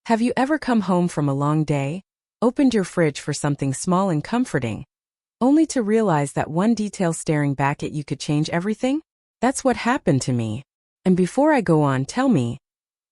Have you ever come home from a long day, opened your fridge for something small and comforting, only to realize that one detail staring back at you could change everything? That's what happened to me. And before I go on, tell me,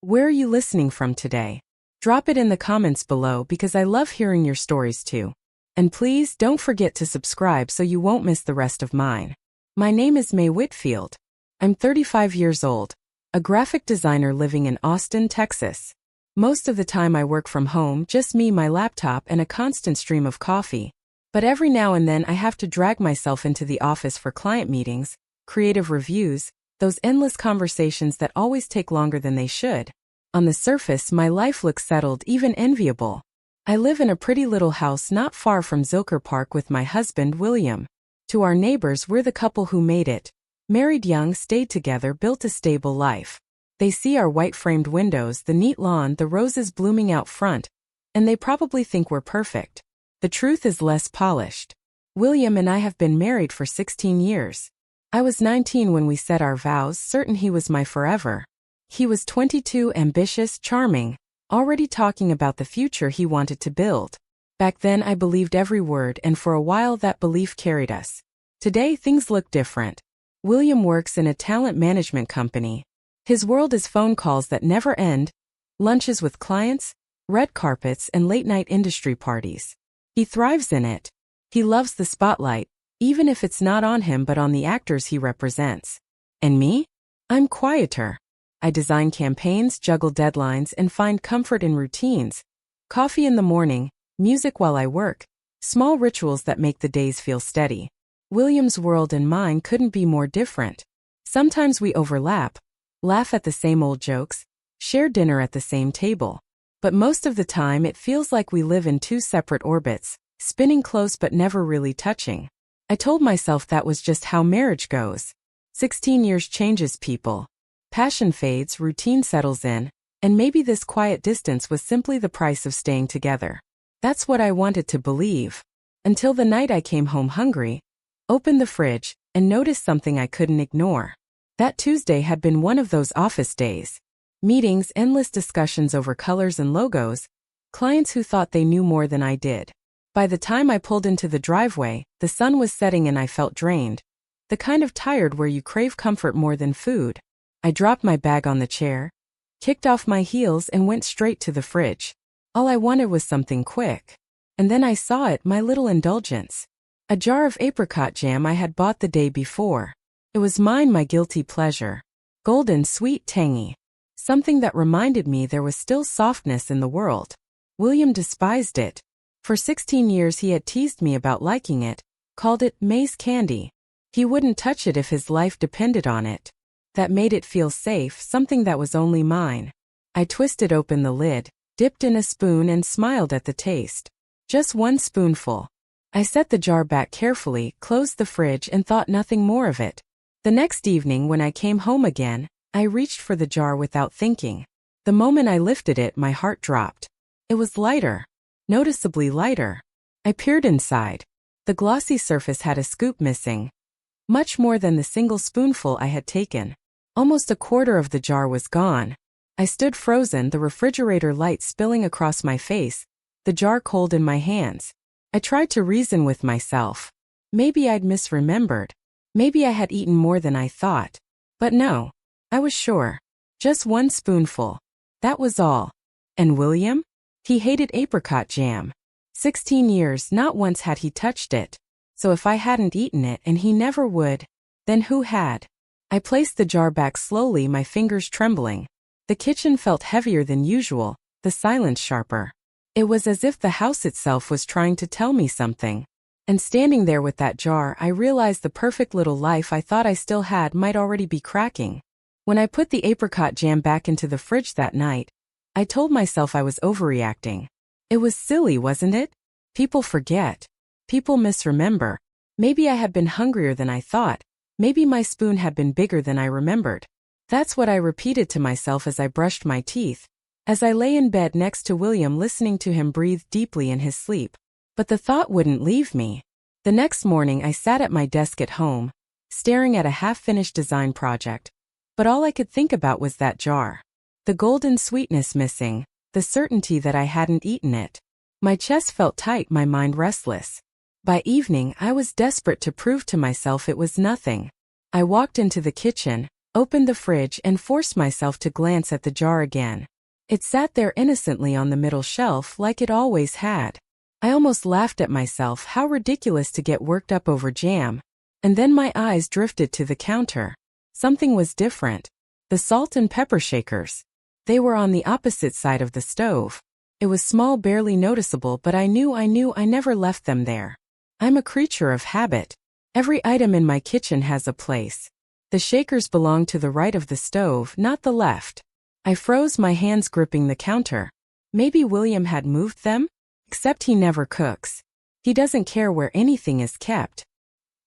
where are you listening from today? Drop it in the comments below because I love hearing your stories too. And please don't forget to subscribe so you won't miss the rest of mine. My name is May Whitfield. I'm 35 years old, a graphic designer living in Austin, Texas. Most of the time I work from home, just me, my laptop, and a constant stream of coffee. But every now and then I have to drag myself into the office for client meetings, creative reviews, those endless conversations that always take longer than they should. On the surface, my life looks settled, even enviable. I live in a pretty little house not far from Zilker Park with my husband, William. To our neighbors, we're the couple who made it. Married young, stayed together, built a stable life. They see our white-framed windows, the neat lawn, the roses blooming out front, and they probably think we're perfect. The truth is less polished. William and I have been married for 16 years. I was 19 when we said our vows, certain he was my forever. He was 22, ambitious, charming, already talking about the future he wanted to build. Back then I believed every word, and for a while that belief carried us. Today things look different. William works in a talent management company. His world is phone calls that never end, lunches with clients, red carpets, and late-night industry parties. He thrives in it. He loves the spotlight, even if it's not on him but on the actors he represents. And me? I'm quieter. I design campaigns, juggle deadlines, and find comfort in routines. Coffee in the morning, music while I work, small rituals that make the days feel steady. William's world and mine couldn't be more different. Sometimes we overlap, laugh at the same old jokes, share dinner at the same table. But most of the time it feels like we live in two separate orbits, spinning close but never really touching. I told myself that was just how marriage goes. 16 years changes people. Passion fades, routine settles in, and maybe this quiet distance was simply the price of staying together. That's what I wanted to believe. Until the night I came home hungry, opened the fridge, and noticed something I couldn't ignore. That Tuesday had been one of those office days. Meetings, endless discussions over colors and logos, clients who thought they knew more than I did. By the time I pulled into the driveway, the sun was setting and I felt drained. The kind of tired where you crave comfort more than food. I dropped my bag on the chair, kicked off my heels, and went straight to the fridge. All I wanted was something quick. And then I saw it, my little indulgence. A jar of apricot jam I had bought the day before. It was mine, my guilty pleasure. Golden, sweet, tangy. Something that reminded me there was still softness in the world. William despised it. For 16 years he had teased me about liking it, called it May's candy. He wouldn't touch it if his life depended on it. That made it feel safe, something that was only mine. I twisted open the lid, dipped in a spoon, and smiled at the taste. Just one spoonful. I set the jar back carefully, closed the fridge, and thought nothing more of it. The next evening when I came home again, I reached for the jar without thinking. The moment I lifted it, my heart dropped. It was lighter. Noticeably lighter. I peered inside. The glossy surface had a scoop missing. Much more than the single spoonful I had taken. Almost a quarter of the jar was gone. I stood frozen, the refrigerator light spilling across my face, the jar cold in my hands. I tried to reason with myself. Maybe I'd misremembered. Maybe I had eaten more than I thought. But no. I was sure. Just one spoonful. That was all. And William? He hated apricot jam. 16 years, not once had he touched it. So if I hadn't eaten it and he never would, then who had? I placed the jar back slowly, my fingers trembling. The kitchen felt heavier than usual, the silence sharper. It was as if the house itself was trying to tell me something. And standing there with that jar, I realized the perfect little life I thought I still had might already be cracking. When I put the apricot jam back into the fridge that night, I told myself I was overreacting. It was silly, wasn't it? People forget. People misremember. Maybe I had been hungrier than I thought. Maybe my spoon had been bigger than I remembered. That's what I repeated to myself as I brushed my teeth, as I lay in bed next to William listening to him breathe deeply in his sleep. But the thought wouldn't leave me. The next morning I sat at my desk at home, staring at a half-finished design project. But all I could think about was that jar. The golden sweetness missing, the certainty that I hadn't eaten it. My chest felt tight, my mind restless. By evening, I was desperate to prove to myself it was nothing. I walked into the kitchen, opened the fridge, and forced myself to glance at the jar again. It sat there innocently on the middle shelf like it always had. I almost laughed at myself, how ridiculous to get worked up over jam. And then my eyes drifted to the counter. Something was different. The salt and pepper shakers. They were on the opposite side of the stove. It was small, barely noticeable, but I knew I never left them there. I'm a creature of habit. Every item in my kitchen has a place. The shakers belonged to the right of the stove, not the left. I froze, my hands gripping the counter. Maybe William had moved them? Except he never cooks. He doesn't care where anything is kept.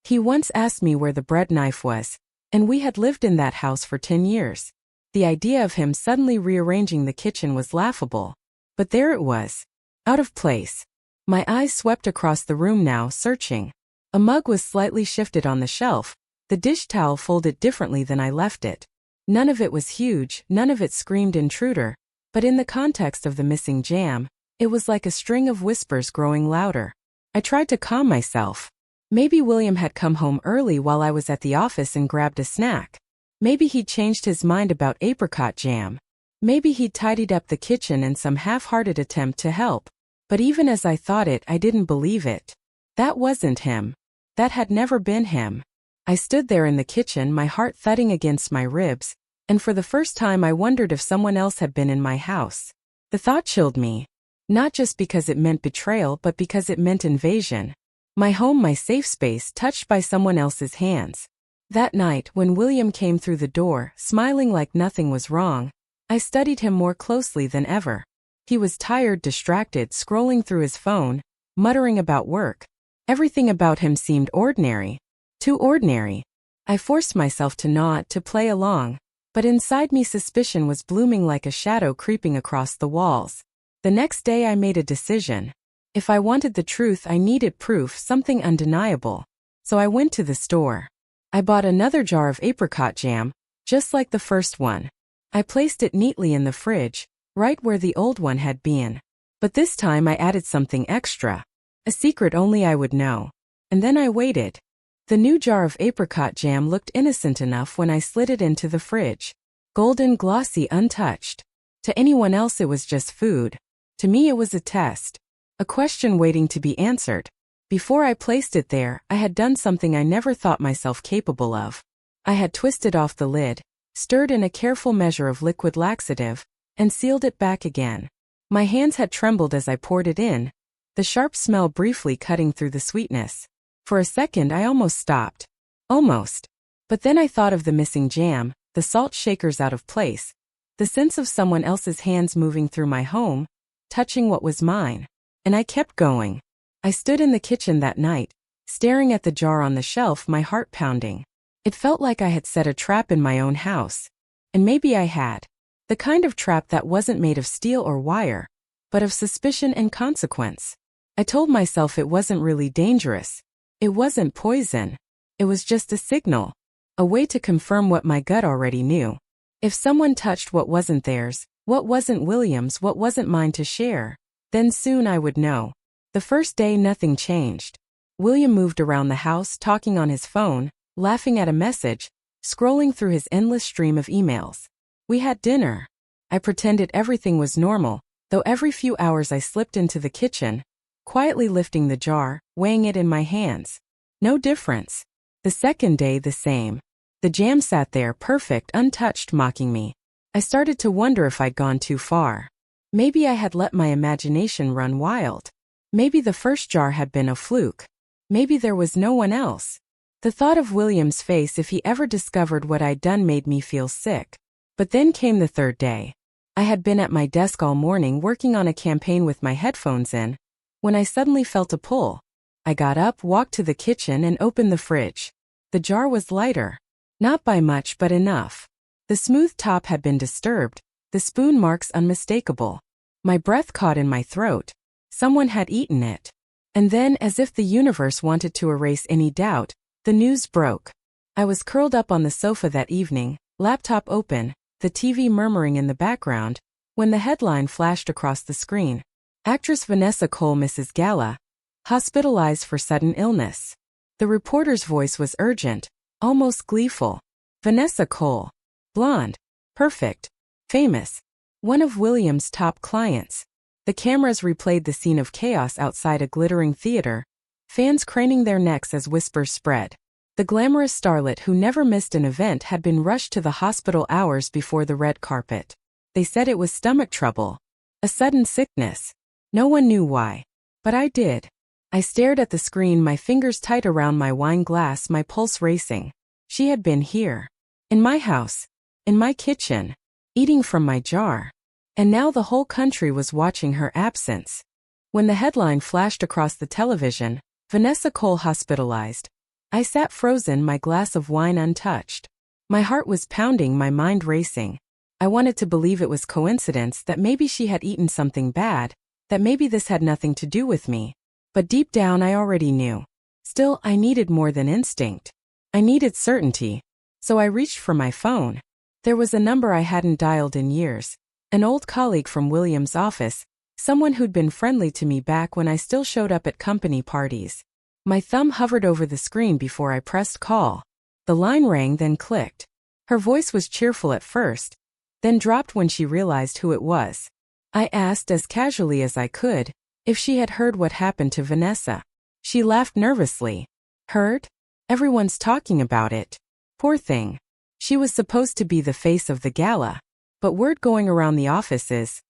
He once asked me where the bread knife was, and we had lived in that house for 10 years. The idea of him suddenly rearranging the kitchen was laughable. But there it was. Out of place. My eyes swept across the room now, searching. A mug was slightly shifted on the shelf, the dish towel folded differently than I left it. None of it was huge, none of it screamed intruder, but in the context of the missing jam, it was like a string of whispers growing louder. I tried to calm myself. Maybe William had come home early while I was at the office and grabbed a snack. Maybe he'd changed his mind about apricot jam. Maybe he'd tidied up the kitchen in some half-hearted attempt to help. But even as I thought it, I didn't believe it. That wasn't him. That had never been him. I stood there in the kitchen, my heart thudding against my ribs, and for the first time I wondered if someone else had been in my house. The thought chilled me. Not just because it meant betrayal, but because it meant invasion. My home, my safe space, touched by someone else's hands. That night, when William came through the door, smiling like nothing was wrong, I studied him more closely than ever. He was tired, distracted, scrolling through his phone, muttering about work. Everything about him seemed ordinary. Too ordinary. I forced myself to nod, to play along, but inside me suspicion was blooming like a shadow creeping across the walls. The next day I made a decision. If I wanted the truth, I needed proof, something undeniable. So I went to the store. I bought another jar of apricot jam, just like the first one. I placed it neatly in the fridge, right where the old one had been. But this time I added something extra. A secret only I would know. And then I waited. The new jar of apricot jam looked innocent enough when I slid it into the fridge. Golden, glossy, untouched. To anyone else it was just food. To me it was a test. A question waiting to be answered. Before I placed it there, I had done something I never thought myself capable of. I had twisted off the lid, stirred in a careful measure of liquid laxative, and sealed it back again. My hands had trembled as I poured it in, the sharp smell briefly cutting through the sweetness. For a second I almost stopped. Almost. But then I thought of the missing jam, the salt shakers out of place, the sense of someone else's hands moving through my home, touching what was mine. And I kept going. I stood in the kitchen that night, staring at the jar on the shelf, my heart pounding. It felt like I had set a trap in my own house. And maybe I had. The kind of trap that wasn't made of steel or wire, but of suspicion and consequence. I told myself it wasn't really dangerous. It wasn't poison. It was just a signal. A way to confirm what my gut already knew. If someone touched what wasn't theirs, what wasn't William's, what wasn't mine to share, then soon I would know. The first day nothing changed. William moved around the house, talking on his phone, laughing at a message, scrolling through his endless stream of emails. We had dinner. I pretended everything was normal, though every few hours I slipped into the kitchen, quietly lifting the jar, weighing it in my hands. No difference. The second day the same. The jam sat there, perfect, untouched, mocking me. I started to wonder if I'd gone too far. Maybe I had let my imagination run wild. Maybe the first jar had been a fluke. Maybe there was no one else. The thought of William's face if he ever discovered what I'd done made me feel sick. But then came the third day. I had been at my desk all morning working on a campaign with my headphones in, when I suddenly felt a pull. I got up, walked to the kitchen, and opened the fridge. The jar was lighter. Not by much, but enough. The smooth top had been disturbed, the spoon marks unmistakable. My breath caught in my throat. Someone had eaten it. And then, as if the universe wanted to erase any doubt, the news broke. I was curled up on the sofa that evening, laptop open, the TV murmuring in the background, when the headline flashed across the screen. Actress Vanessa Cole misses gala, hospitalized for sudden illness. The reporter's voice was urgent, almost gleeful. Vanessa Cole. Blonde. Perfect. Famous. One of William's top clients. The cameras replayed the scene of chaos outside a glittering theater, fans craning their necks as whispers spread. The glamorous starlet who never missed an event had been rushed to the hospital hours before the red carpet. They said it was stomach trouble. A sudden sickness. No one knew why. But I did. I stared at the screen, my fingers tight around my wine glass, my pulse racing. She had been here. In my house. In my kitchen. Eating from my jar. And now the whole country was watching her absence. When the headline flashed across the television, Vanessa Cole hospitalized, I sat frozen, my glass of wine untouched. My heart was pounding, my mind racing. I wanted to believe it was coincidence, that maybe she had eaten something bad, that maybe this had nothing to do with me. But deep down I already knew. Still, I needed more than instinct. I needed certainty. So I reached for my phone. There was a number I hadn't dialed in years. An old colleague from William's office, someone who'd been friendly to me back when I still showed up at company parties. My thumb hovered over the screen before I pressed call. The line rang, then clicked. Her voice was cheerful at first, then dropped when she realized who it was. I asked as casually as I could if she had heard what happened to Vanessa. She laughed nervously. Heard? Everyone's talking about it. Poor thing. She was supposed to be the face of the gala. But word going around the office is,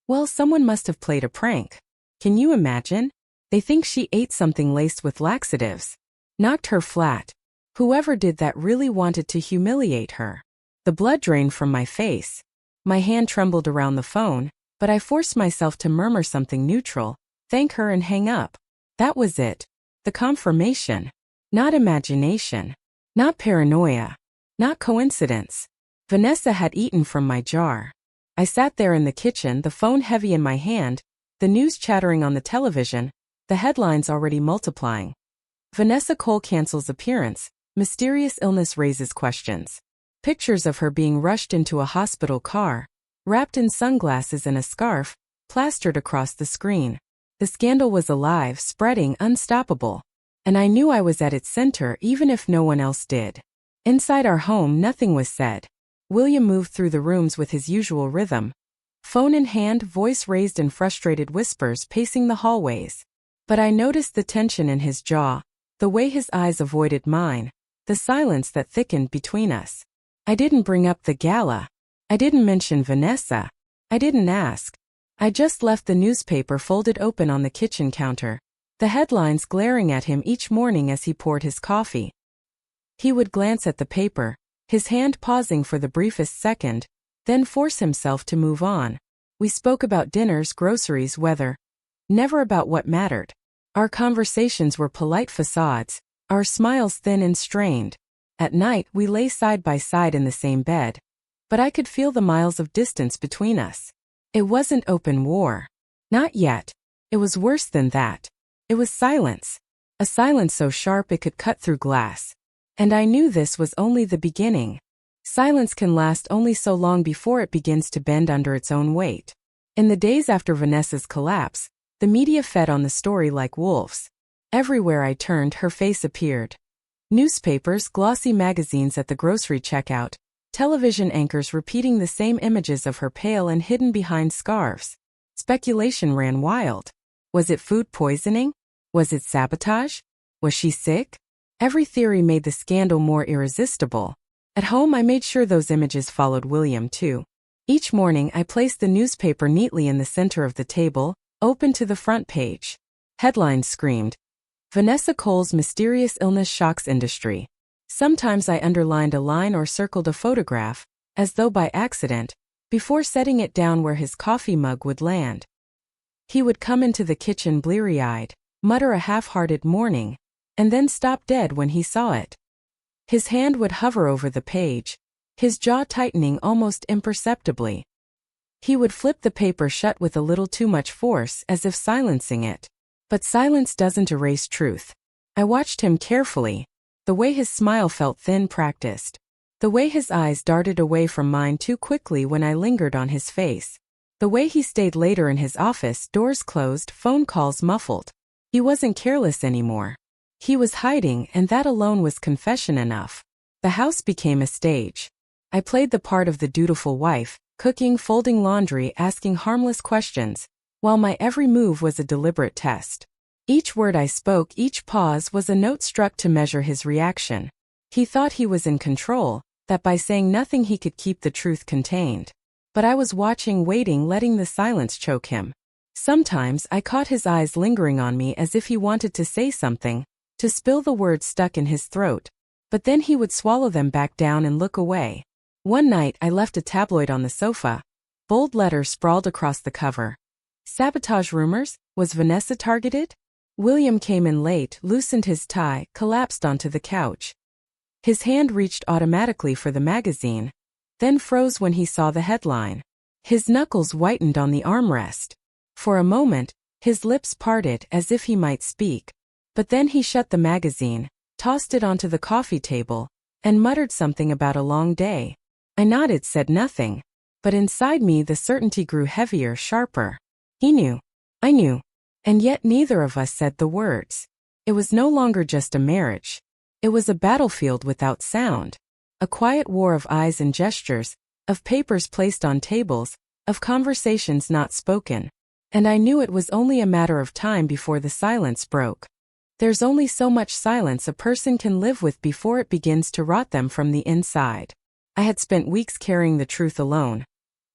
well, someone must have played a prank. Can you imagine? They think she ate something laced with laxatives. Knocked her flat. Whoever did that really wanted to humiliate her. The blood drained from my face. My hand trembled around the phone, but I forced myself to murmur something neutral, thank her, and hang up. That was it. The confirmation. Not imagination. Not paranoia. Not coincidence. Vanessa had eaten from my jar. I sat there in the kitchen, the phone heavy in my hand, the news chattering on the television, the headlines already multiplying. Vanessa Cole cancels appearance. Mysterious illness raises questions. Pictures of her being rushed into a hospital car, wrapped in sunglasses and a scarf, plastered across the screen. The scandal was alive, spreading, unstoppable. And I knew I was at its center even if no one else did. Inside our home, nothing was said. William moved through the rooms with his usual rhythm. Phone in hand, voice raised in frustrated whispers, pacing the hallways. But I noticed the tension in his jaw, the way his eyes avoided mine, the silence that thickened between us. I didn't bring up the gala. I didn't mention Vanessa. I didn't ask. I just left the newspaper folded open on the kitchen counter, the headlines glaring at him each morning as he poured his coffee. He would glance at the paper, his hand pausing for the briefest second, then force himself to move on. We spoke about dinners, groceries, weather. Never about what mattered. Our conversations were polite facades, our smiles thin and strained. At night, we lay side by side in the same bed. But I could feel the miles of distance between us. It wasn't open war. Not yet. It was worse than that. It was silence. A silence so sharp it could cut through glass. And I knew this was only the beginning. Silence can last only so long before it begins to bend under its own weight. In the days after Vanessa's collapse, the media fed on the story like wolves. Everywhere I turned, her face appeared. Newspapers, glossy magazines at the grocery checkout, television anchors repeating the same images of her pale and hidden behind scarves. Speculation ran wild. Was it food poisoning? Was it sabotage? Was she sick? Every theory made the scandal more irresistible. At home, I made sure those images followed William too. Each morning, I placed the newspaper neatly in the center of the table, open to the front page. Headlines screamed, Vanessa Cole's mysterious illness shocks industry. Sometimes I underlined a line or circled a photograph, as though by accident, before setting it down where his coffee mug would land. He would come into the kitchen bleary-eyed, mutter a half-hearted morning, and then stop dead when he saw it. His hand would hover over the page, his jaw tightening almost imperceptibly. He would flip the paper shut with a little too much force, as if silencing it. But silence doesn't erase truth. I watched him carefully, the way his smile felt thin, practiced, the way his eyes darted away from mine too quickly when I lingered on his face, The way he stayed later in his office, doors closed, phone calls muffled. He wasn't careless anymore. He was hiding, and that alone was confession enough. The house became a stage. I played the part of the dutiful wife, cooking, folding laundry, asking harmless questions, while my every move was a deliberate test. Each word I spoke, each pause was a note struck to measure his reaction. He thought he was in control, that by saying nothing he could keep the truth contained. But I was watching, waiting, letting the silence choke him. Sometimes I caught his eyes lingering on me as if he wanted to say something, to spill the words stuck in his throat, but then he would swallow them back down and look away. One night I left a tabloid on the sofa. Bold letters sprawled across the cover. Sabotage rumors? Was Vanessa targeted? William came in late, loosened his tie, collapsed onto the couch. His hand reached automatically for the magazine, then froze when he saw the headline. His knuckles whitened on the armrest. For a moment, his lips parted as if he might speak. But then he shut the magazine, tossed it onto the coffee table, and muttered something about a long day. I nodded, said nothing. But inside me the certainty grew heavier, sharper. He knew. I knew. And yet neither of us said the words. It was no longer just a marriage. It was a battlefield without sound. A quiet war of eyes and gestures, of papers placed on tables, of conversations not spoken. And I knew it was only a matter of time before the silence broke. There's only so much silence a person can live with before it begins to rot them from the inside. I had spent weeks carrying the truth alone.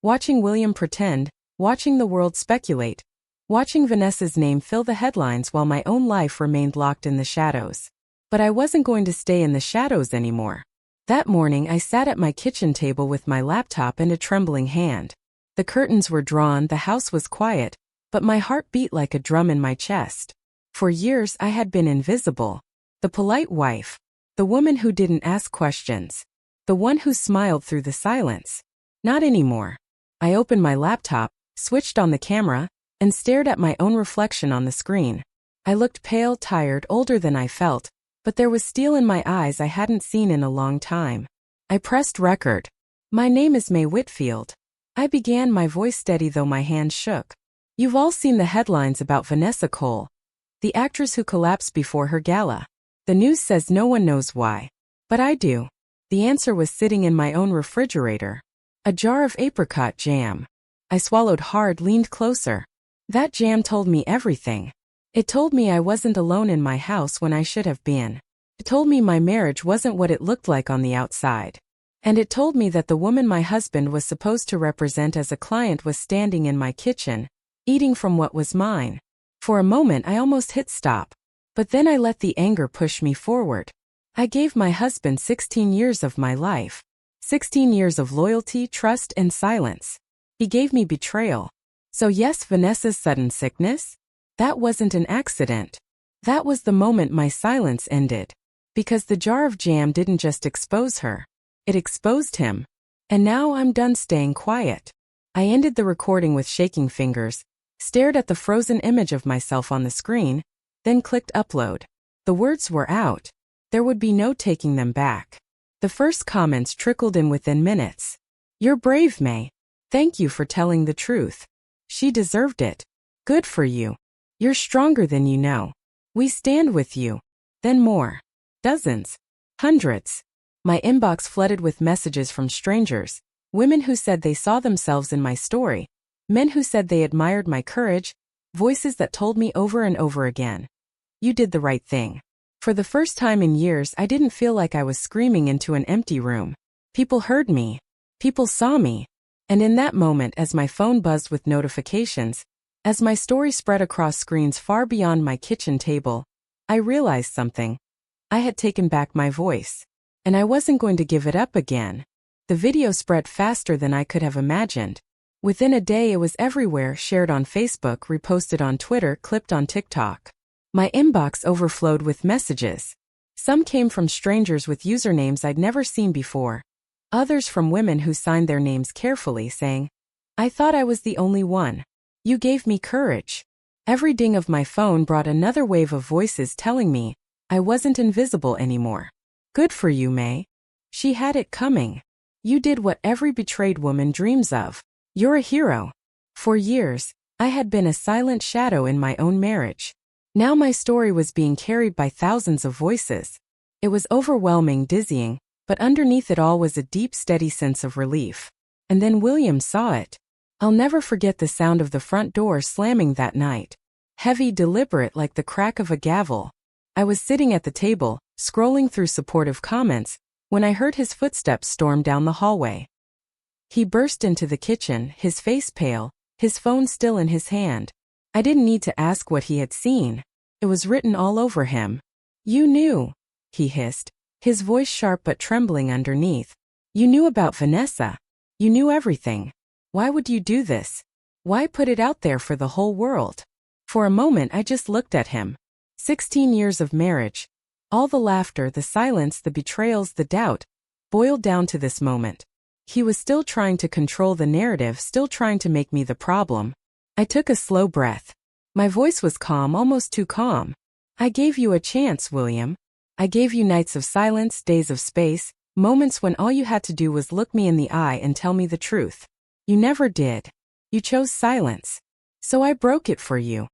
Watching William pretend, watching the world speculate, watching Vanessa's name fill the headlines while my own life remained locked in the shadows. But I wasn't going to stay in the shadows anymore. That morning I sat at my kitchen table with my laptop and a trembling hand. The curtains were drawn, the house was quiet, but my heart beat like a drum in my chest. For years I had been invisible. The polite wife. The woman who didn't ask questions. The one who smiled through the silence. Not anymore. I opened my laptop, switched on the camera, and stared at my own reflection on the screen. I looked pale, tired, older than I felt, but there was steel in my eyes I hadn't seen in a long time. I pressed record. My name is May Whitfield. I began, my voice steady though my hands shook. You've all seen the headlines about Vanessa Cole, the actress who collapsed before her gala. The news says no one knows why. But I do. The answer was sitting in my own refrigerator. A jar of apricot jam. I swallowed hard, leaned closer. That jam told me everything. It told me I wasn't alone in my house when I should have been. It told me my marriage wasn't what it looked like on the outside. And it told me that the woman my husband was supposed to represent as a client was standing in my kitchen, eating from what was mine. For a moment I almost hit stop. But then I let the anger push me forward. I gave my husband 16 years of my life. 16 years of loyalty, trust, and silence. He gave me betrayal. So yes, Vanessa's sudden sickness? That wasn't an accident. That was the moment my silence ended. Because the jar of jam didn't just expose her. It exposed him. And now I'm done staying quiet. I ended the recording with shaking fingers, stared at the frozen image of myself on the screen, then clicked upload. The words were out. There would be no taking them back. The first comments trickled in within minutes. You're brave, May. Thank you for telling the truth. She deserved it. Good for you. You're stronger than you know. We stand with you. Then more. Dozens. Hundreds. My inbox flooded with messages from strangers, women who said they saw themselves in my story, men who said they admired my courage, voices that told me over and over again, you did the right thing. For the first time in years, I didn't feel like I was screaming into an empty room. People heard me. People saw me. And in that moment, as my phone buzzed with notifications, as my story spread across screens far beyond my kitchen table, I realized something. I had taken back my voice. And I wasn't going to give it up again. The video spread faster than I could have imagined. Within a day it was everywhere, shared on Facebook, reposted on Twitter, clipped on TikTok. My inbox overflowed with messages. Some came from strangers with usernames I'd never seen before. Others from women who signed their names carefully, saying, I thought I was the only one. You gave me courage. Every ding of my phone brought another wave of voices telling me I wasn't invisible anymore. Good for you, May. She had it coming. You did what every betrayed woman dreams of. You're a hero. For years, I had been a silent shadow in my own marriage. Now my story was being carried by thousands of voices. It was overwhelming, dizzying, but underneath it all was a deep, steady sense of relief. And then William saw it. I'll never forget the sound of the front door slamming that night. Heavy, deliberate, like the crack of a gavel. I was sitting at the table, scrolling through supportive comments, when I heard his footsteps storm down the hallway. He burst into the kitchen, his face pale, his phone still in his hand. I didn't need to ask what he had seen. It was written all over him. "You knew," he hissed, his voice sharp but trembling underneath. "You knew about Vanessa. You knew everything. Why would you do this? Why put it out there for the whole world?" For a moment I just looked at him. 16 years of marriage. All the laughter, the silence, the betrayals, the doubt, boiled down to this moment. He was still trying to control the narrative, still trying to make me the problem. I took a slow breath. My voice was calm, almost too calm. "I gave you a chance, William. I gave you nights of silence, days of space, moments when all you had to do was look me in the eye and tell me the truth. You never did. You chose silence. So I broke it for you."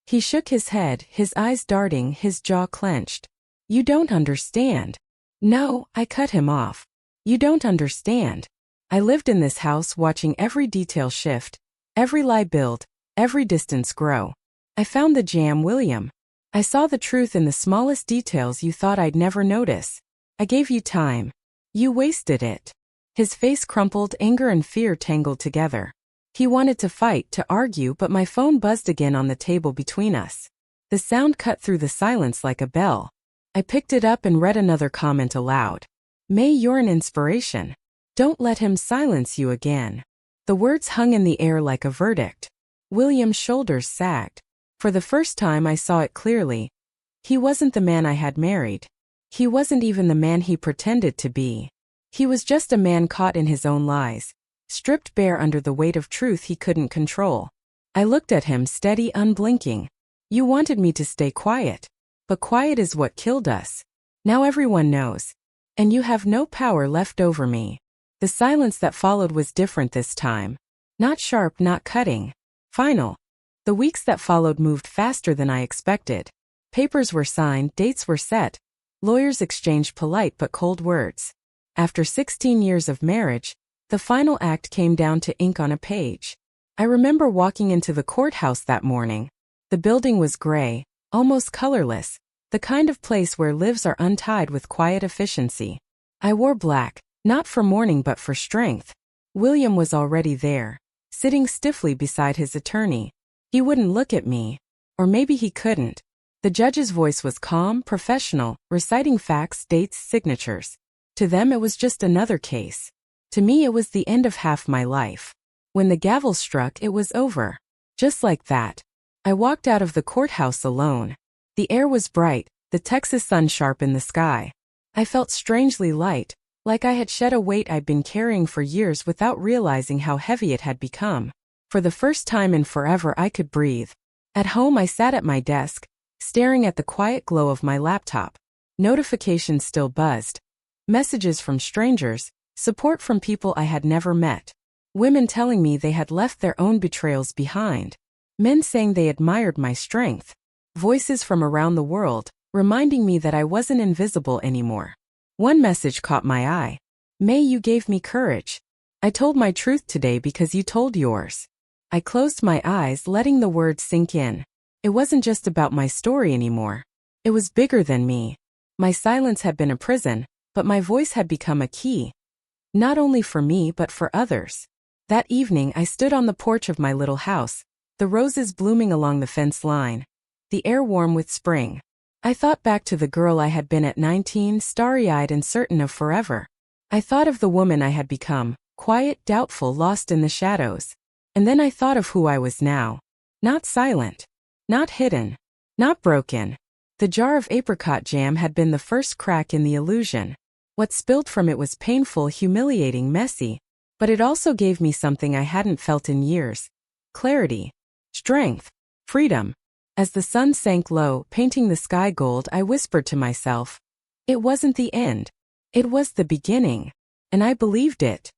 He shook his head, his eyes darting, his jaw clenched. "You don't understand." "No," I cut him off. "You don't understand. I lived in this house watching every detail shift, every lie build, every distance grow. I found the jam, William. I saw the truth in the smallest details you thought I'd never notice. I gave you time. You wasted it." His face crumpled, anger and fear tangled together. He wanted to fight, to argue, but my phone buzzed again on the table between us. The sound cut through the silence like a bell. I picked it up and read another comment aloud. "May, you're an inspiration. Don't let him silence you again." The words hung in the air like a verdict. William's shoulders sagged. For the first time I saw it clearly. He wasn't the man I had married. He wasn't even the man he pretended to be. He was just a man caught in his own lies, stripped bare under the weight of truth he couldn't control. I looked at him, steady, unblinking. "You wanted me to stay quiet. But quiet is what killed us. Now everyone knows. And you have no power left over me." The silence that followed was different this time. Not sharp, not cutting. Final. The weeks that followed moved faster than I expected. Papers were signed, dates were set. Lawyers exchanged polite but cold words. After 16 years of marriage, the final act came down to ink on a page. I remember walking into the courthouse that morning. The building was gray, almost colorless, the kind of place where lives are untied with quiet efficiency. I wore black, not for mourning but for strength. William was already there, sitting stiffly beside his attorney. He wouldn't look at me. Or maybe he couldn't. The judge's voice was calm, professional, reciting facts, dates, signatures. To them it was just another case. To me it was the end of half my life. When the gavel struck, it was over. Just like that. I walked out of the courthouse alone. The air was bright, the Texas sun sharp in the sky. I felt strangely light, like I had shed a weight I'd been carrying for years without realizing how heavy it had become. For the first time in forever I could breathe. At home I sat at my desk, staring at the quiet glow of my laptop. Notifications still buzzed. Messages from strangers, support from people I had never met. Women telling me they had left their own betrayals behind. Men saying they admired my strength. Voices from around the world, reminding me that I wasn't invisible anymore. One message caught my eye. "May, you gave me courage. I told my truth today because you told yours." I closed my eyes, letting the words sink in. It wasn't just about my story anymore. It was bigger than me. My silence had been a prison, but my voice had become a key. Not only for me but for others. That evening I stood on the porch of my little house, the roses blooming along the fence line, the air warm with spring. I thought back to the girl I had been at 19, starry-eyed and certain of forever. I thought of the woman I had become, quiet, doubtful, lost in the shadows. And then I thought of who I was now. Not silent. Not hidden. Not broken. The jar of apricot jam had been the first crack in the illusion. What spilled from it was painful, humiliating, messy. But it also gave me something I hadn't felt in years. Clarity. Strength. Freedom. As the sun sank low, painting the sky gold, I whispered to myself, it wasn't the end. It was the beginning. And I believed it.